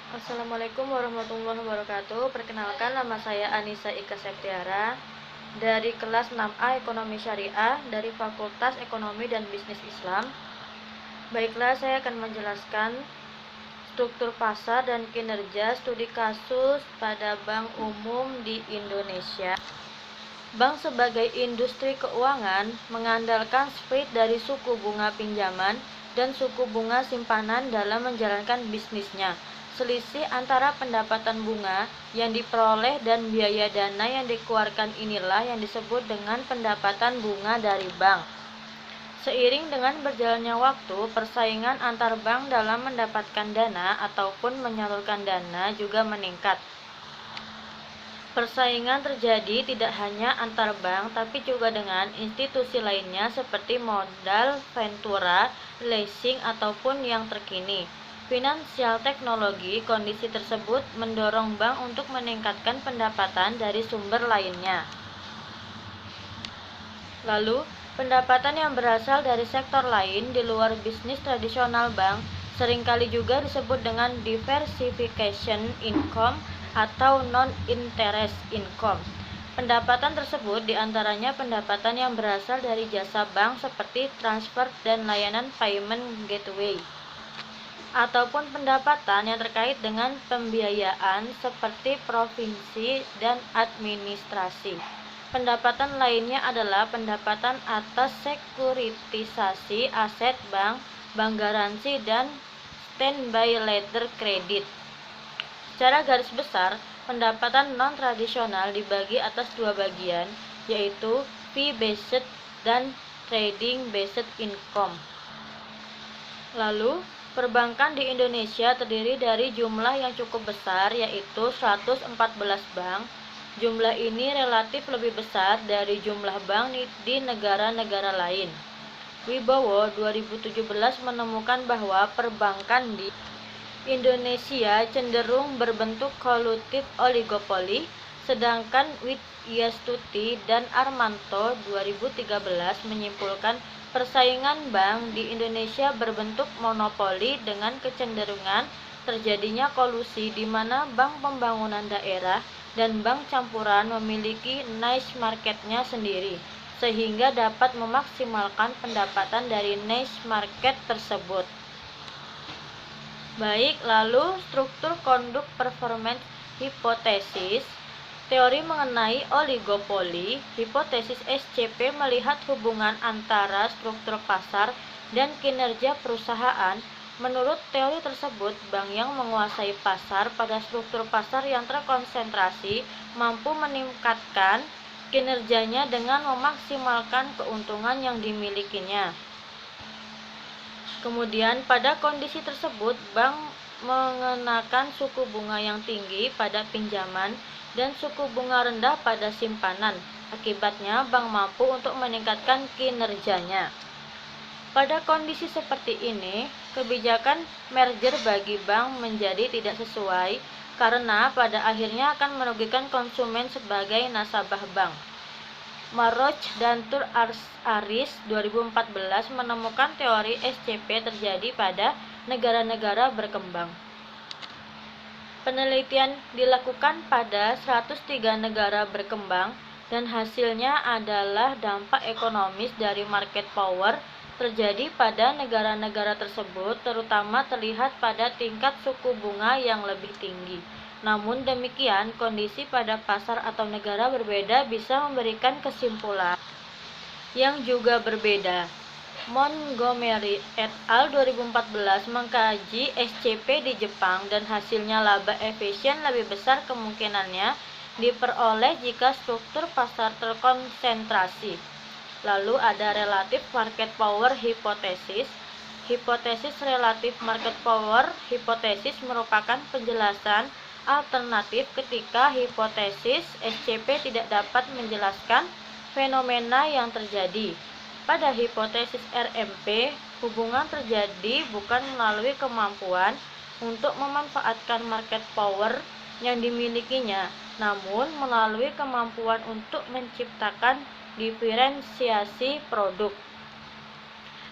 Assalamualaikum warahmatullahi wabarakatuh. Perkenalkan, nama saya Anissa Ika Septiara dari kelas 6A Ekonomi Syariah dari Fakultas Ekonomi dan Bisnis Islam. Baiklah, saya akan menjelaskan struktur pasar dan kinerja studi kasus pada bank umum di Indonesia. Bank sebagai industri keuangan mengandalkan spread dari suku bunga pinjaman dan suku bunga simpanan dalam menjalankan bisnisnya. Selisih antara pendapatan bunga yang diperoleh dan biaya dana yang dikeluarkan inilah yang disebut dengan pendapatan bunga dari bank. Seiring dengan berjalannya waktu, persaingan antar bank dalam mendapatkan dana ataupun menyalurkan dana juga meningkat. Persaingan terjadi tidak hanya antar bank, tapi juga dengan institusi lainnya seperti modal, ventura, leasing, ataupun yang terkini. Finansial teknologi, kondisi tersebut mendorong bank untuk meningkatkan pendapatan dari sumber lainnya. Lalu, pendapatan yang berasal dari sektor lain di luar bisnis tradisional bank seringkali juga disebut dengan diversification income atau non-interest income. Pendapatan tersebut diantaranya pendapatan yang berasal dari jasa bank seperti transfer dan layanan payment gateway, ataupun pendapatan yang terkait dengan pembiayaan seperti provinsi dan administrasi. Pendapatan lainnya adalah pendapatan atas sekuritisasi aset bank, bank garansi, dan standby letter credit. Secara garis besar, pendapatan non-tradisional dibagi atas dua bagian, yaitu fee-based dan trading-based income. Lalu, perbankan di Indonesia terdiri dari jumlah yang cukup besar, yaitu 114 bank. Jumlah ini relatif lebih besar dari jumlah bank di negara-negara lain. Wibowo 2017 menemukan bahwa perbankan di Indonesia cenderung berbentuk kolutif oligopoli, sedangkan Widyastuti dan Armanto 2013 menyimpulkan persaingan bank di Indonesia berbentuk monopoli dengan kecenderungan terjadinya kolusi di mana bank pembangunan daerah dan bank campuran memiliki niche marketnya sendiri, sehingga dapat memaksimalkan pendapatan dari niche market tersebut. Baik, lalu struktur konduk performance hipotesis. Teori mengenai oligopoli, hipotesis SCP melihat hubungan antara struktur pasar dan kinerja perusahaan. Menurut teori tersebut, bank yang menguasai pasar pada struktur pasar yang terkonsentrasi mampu meningkatkan kinerjanya dengan memaksimalkan keuntungan yang dimilikinya. Kemudian, pada kondisi tersebut, bank mengenakan suku bunga yang tinggi pada pinjaman dan suku bunga rendah pada simpanan. Akibatnya, bank mampu untuk meningkatkan kinerjanya. Pada kondisi seperti ini, kebijakan merger bagi bank menjadi tidak sesuai karena pada akhirnya akan merugikan konsumen sebagai nasabah bank. Maroch dan Tur Aris 2014 menemukan teori SCP terjadi pada negara-negara berkembang. Penelitian dilakukan pada 103 negara berkembang dan hasilnya adalah dampak ekonomis dari market power terjadi pada negara-negara tersebut, terutama terlihat pada tingkat suku bunga yang lebih tinggi. Namun demikian, kondisi pada pasar atau negara berbeda bisa memberikan kesimpulan yang juga berbeda. Montgomery et al. 2014 mengkaji SCP di Jepang dan hasilnya laba efisien lebih besar kemungkinannya diperoleh jika struktur pasar terkonsentrasi. Lalu ada relative market power hypothesis. Hipotesis relative market power hypothesis merupakan penjelasan alternatif ketika hipotesis SCP tidak dapat menjelaskan fenomena yang terjadi. Pada hipotesis RMP, hubungan terjadi bukan melalui kemampuan untuk memanfaatkan market power yang dimilikinya, namun melalui kemampuan untuk menciptakan diferensiasi produk.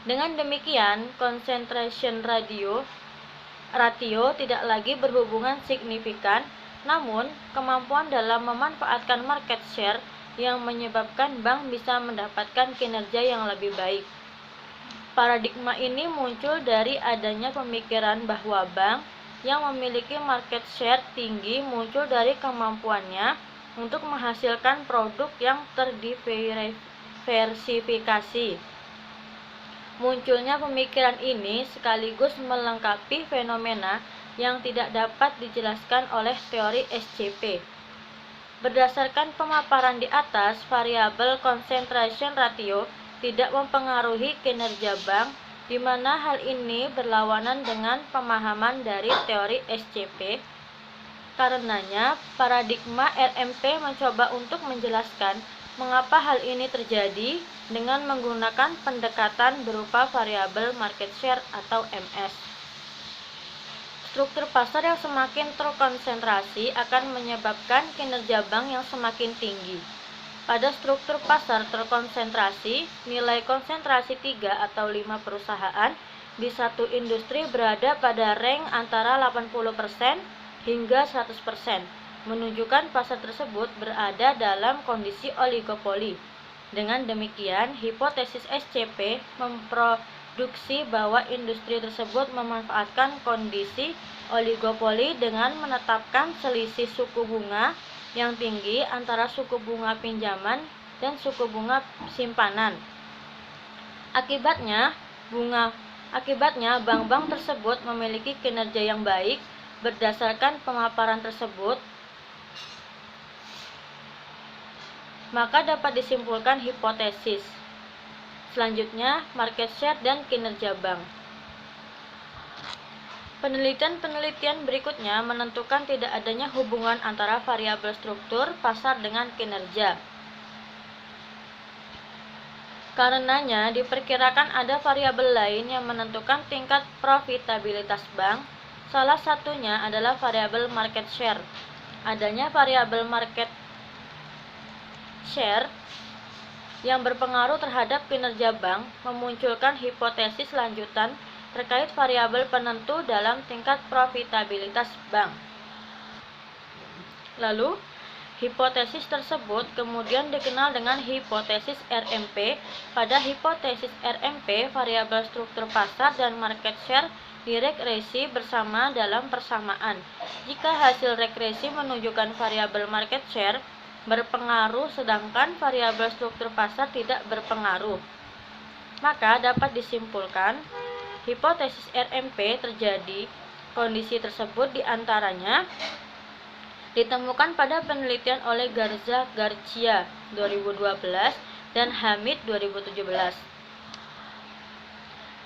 Dengan demikian, concentration ratio rasio tidak lagi berhubungan signifikan, namun kemampuan dalam memanfaatkan market share yang menyebabkan bank bisa mendapatkan kinerja yang lebih baik. Paradigma ini muncul dari adanya pemikiran bahwa bank yang memiliki market share tinggi muncul dari kemampuannya untuk menghasilkan produk yang terdiversifikasi. Munculnya pemikiran ini sekaligus melengkapi fenomena yang tidak dapat dijelaskan oleh teori SCP. Berdasarkan pemaparan di atas, variabel concentration ratio tidak mempengaruhi kinerja bank, di mana hal ini berlawanan dengan pemahaman dari teori SCP. Karenanya, paradigma RMP mencoba untuk menjelaskan mengapa hal ini terjadi dengan menggunakan pendekatan berupa variabel market share atau MS. Struktur pasar yang semakin terkonsentrasi akan menyebabkan kinerja bank yang semakin tinggi. Pada struktur pasar terkonsentrasi, nilai konsentrasi 3 atau 5 perusahaan di satu industri berada pada range antara 80% hingga 100%, menunjukkan pasar tersebut berada dalam kondisi oligopoli. Dengan demikian, hipotesis SCP memproduksi bahwa industri tersebut memanfaatkan kondisi oligopoli dengan menetapkan selisih suku bunga yang tinggi antara suku bunga pinjaman dan suku bunga simpanan. Akibatnya, bank-bank tersebut memiliki kinerja yang baik. Berdasarkan pemaparan tersebut, maka dapat disimpulkan hipotesis. Selanjutnya, market share dan kinerja bank. Penelitian berikutnya menentukan tidak adanya hubungan antara variabel struktur pasar dengan kinerja. Karenanya, diperkirakan ada variabel lain yang menentukan tingkat profitabilitas bank. Salah satunya adalah variabel market share. Adanya variabel market share yang berpengaruh terhadap kinerja bank memunculkan hipotesis lanjutan terkait variabel penentu dalam tingkat profitabilitas bank. Lalu, hipotesis tersebut kemudian dikenal dengan hipotesis RMP. Pada hipotesis RMP, variabel struktur pasar dan market share diregresi bersama dalam persamaan. Jika hasil regresi menunjukkan variabel market share berpengaruh sedangkan variabel struktur pasar tidak berpengaruh, maka dapat disimpulkan hipotesis RMP terjadi. Kondisi tersebut diantaranya ditemukan pada penelitian oleh Garza-Garcia 2012 dan Hamid 2017.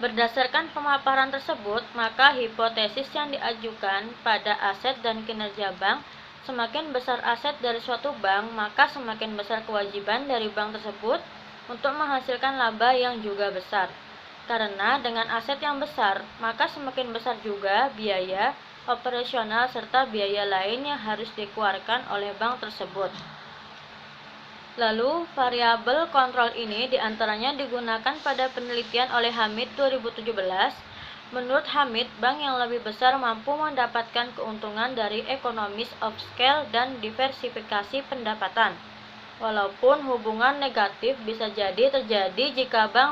Berdasarkan pemaparan tersebut, maka hipotesis yang diajukan pada aset dan kinerja bank, semakin besar aset dari suatu bank, maka semakin besar kewajiban dari bank tersebut untuk menghasilkan laba yang juga besar. Karena dengan aset yang besar, maka semakin besar juga biaya operasional serta biaya lain yang harus dikeluarkan oleh bank tersebut. Lalu, variabel kontrol ini diantaranya digunakan pada penelitian oleh Hamid 2017. Menurut Hamid, bank yang lebih besar mampu mendapatkan keuntungan dari economies of scale dan diversifikasi pendapatan. Walaupun hubungan negatif bisa jadi terjadi jika bank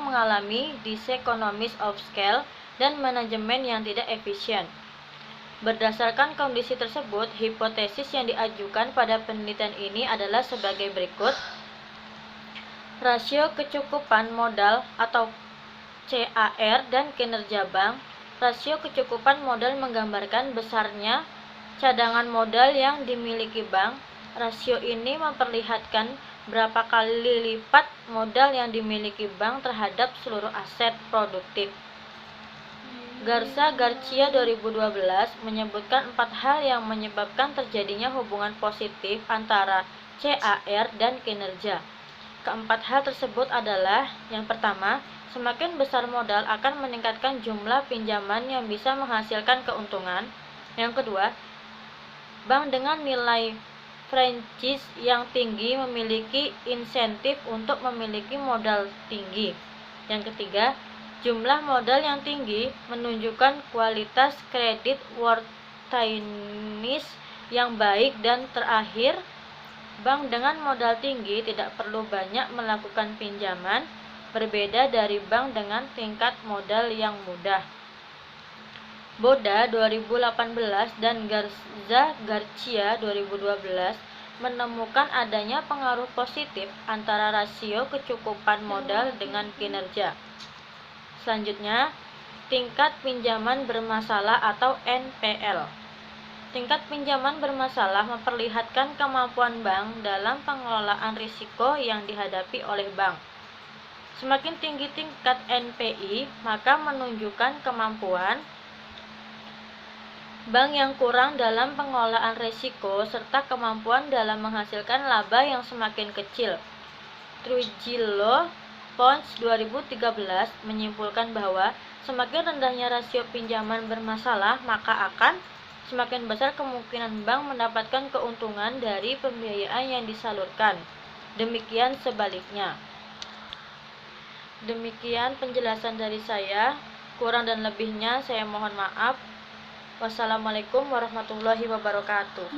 mengalami diseconomies of scale dan manajemen yang tidak efisien. Berdasarkan kondisi tersebut, hipotesis yang diajukan pada penelitian ini adalah sebagai berikut. Rasio kecukupan modal atau CAR dan kinerja bank. Rasio kecukupan modal menggambarkan besarnya cadangan modal yang dimiliki bank. Rasio ini memperlihatkan berapa kali lipat modal yang dimiliki bank terhadap seluruh aset produktif. Garza-Garcia 2012 menyebutkan 4 hal yang menyebabkan terjadinya hubungan positif antara CAR dan kinerja. Keempat hal tersebut adalah: yang pertama, semakin besar modal akan meningkatkan jumlah pinjaman yang bisa menghasilkan keuntungan. Yang kedua, bank dengan nilai franchise yang tinggi memiliki insentif untuk memiliki modal tinggi. Yang ketiga, jumlah modal yang tinggi menunjukkan kualitas kredit worthiness yang baik. Dan terakhir, bank dengan modal tinggi tidak perlu banyak melakukan pinjaman, berbeda dari bank dengan tingkat modal yang mudah. Boda 2018 dan Garza Garcia 2012 menemukan adanya pengaruh positif antara rasio kecukupan modal dengan kinerja. Selanjutnya, tingkat pinjaman bermasalah atau NPL. Tingkat pinjaman bermasalah memperlihatkan kemampuan bank dalam pengelolaan risiko yang dihadapi oleh bank. Semakin tinggi tingkat NPI, maka menunjukkan kemampuan bank yang kurang dalam pengelolaan risiko serta kemampuan dalam menghasilkan laba yang semakin kecil. Trujillo Pons 2013 menyimpulkan bahwa semakin rendahnya rasio pinjaman bermasalah, maka akan semakin besar kemungkinan bank mendapatkan keuntungan dari pembiayaan yang disalurkan. Demikian sebaliknya. Demikian penjelasan dari saya. Kurang dan lebihnya saya mohon maaf. Wassalamualaikum warahmatullahi wabarakatuh.